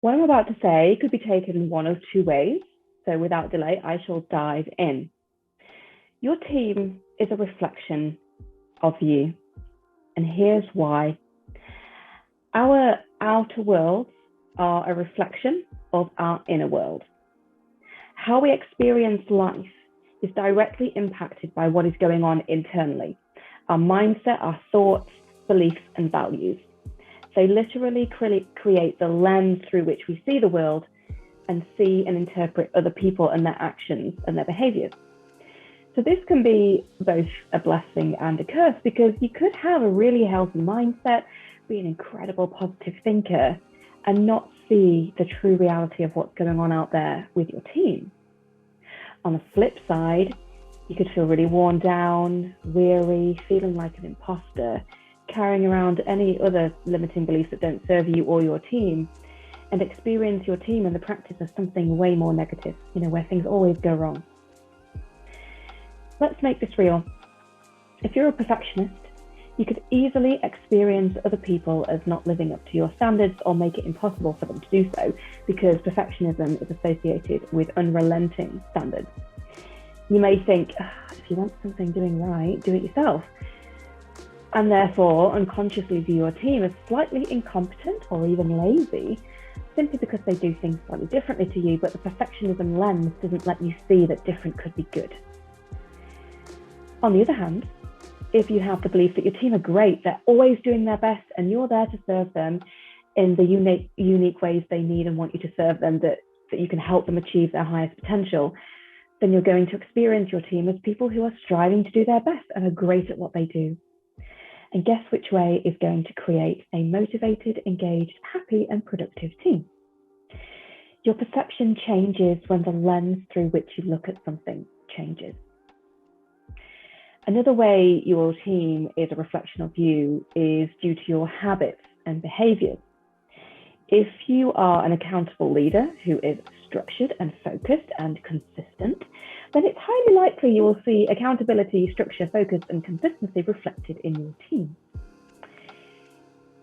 What I'm about to say could be taken in one of two ways. So without delay, I shall dive in. Your team is a reflection of you. And here's why. Our outer worlds are a reflection of our inner world. How we experience life is directly impacted by what is going on internally. Our mindset, our thoughts, beliefs, and values. They literally create the lens through which we see the world and see and interpret other people and their actions and their behaviors. So this can be both a blessing and a curse, because you could have a really healthy mindset, be an incredible positive thinker, and not see the true reality of what's going on out there with your team. On the flip side, you could feel really worn down, weary, feeling like an imposter, carrying around any other limiting beliefs that don't serve you or your team, and experience your team and the practice as something way more negative, where things always go wrong. Let's make this real. If you're a perfectionist, you could easily experience other people as not living up to your standards or make it impossible for them to do so, because perfectionism is associated with unrelenting standards. You may think, if you want something doing right, do it yourself. And therefore unconsciously view your team as slightly incompetent or even lazy, simply because they do things slightly differently to you, but the perfectionism lens doesn't let you see that different could be good. On the other hand, if you have the belief that your team are great, they're always doing their best, and you're there to serve them in the unique ways they need and want you to serve them, that you can help them achieve their highest potential, then you're going to experience your team as people who are striving to do their best and are great at what they do. And guess which way is going to create a motivated, engaged, happy, and productive team? Your perception changes when the lens through which you look at something changes. Another way your team is a reflection of you is due to your habits and behaviors. If you are an accountable leader who is structured and focused and consistent, then it's highly likely you will see accountability, structure, focus, and consistency reflected in your team.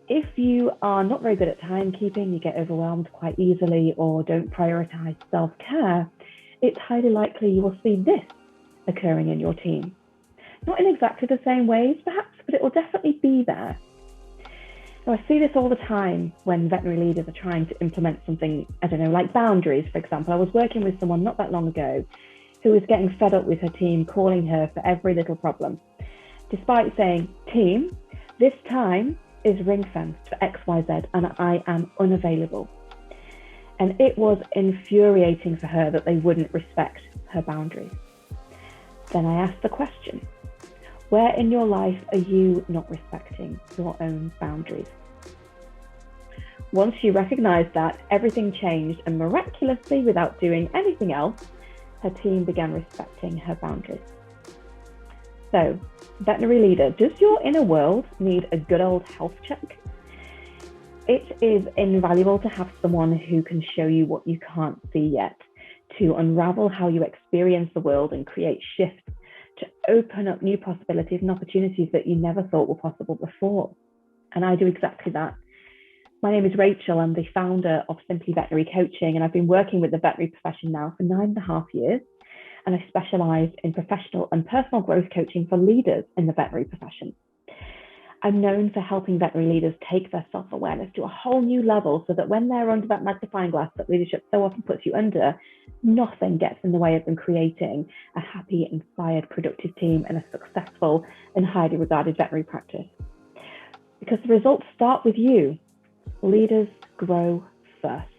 If you are not very good at timekeeping, you get overwhelmed quite easily, or don't prioritize self-care, it's highly likely you will see this occurring in your team. Not in exactly the same ways, perhaps, but it will definitely be there. So I see this all the time when veterinary leaders are trying to implement something, like boundaries, for example. I was working with someone not that long ago who was getting fed up with her team calling her for every little problem, despite saying, "Team, this time is ring-fenced for XYZ and I am unavailable." And it was infuriating for her that they wouldn't respect her boundaries. Then I asked the question, where in your life are you not respecting your own boundaries? Once she recognized that, everything changed, and miraculously, without doing anything else, her team began respecting her boundaries. So, veterinary leader, does your inner world need a good old health check? It is invaluable to have someone who can show you what you can't see yet, to unravel how you experience the world and create shifts, to open up new possibilities and opportunities that you never thought were possible before. And I do exactly that. My name is Rachel. I'm the founder of Simply Veterinary Coaching, and I've been working with the veterinary profession now for 9.5 years. And I specialize in professional and personal growth coaching for leaders in the veterinary profession. I'm known for helping veterinary leaders take their self-awareness to a whole new level, so that when they're under that magnifying glass that leadership so often puts you under, nothing gets in the way of them creating a happy, inspired, productive team and a successful and highly regarded veterinary practice. Because the results start with you. Leaders grow first.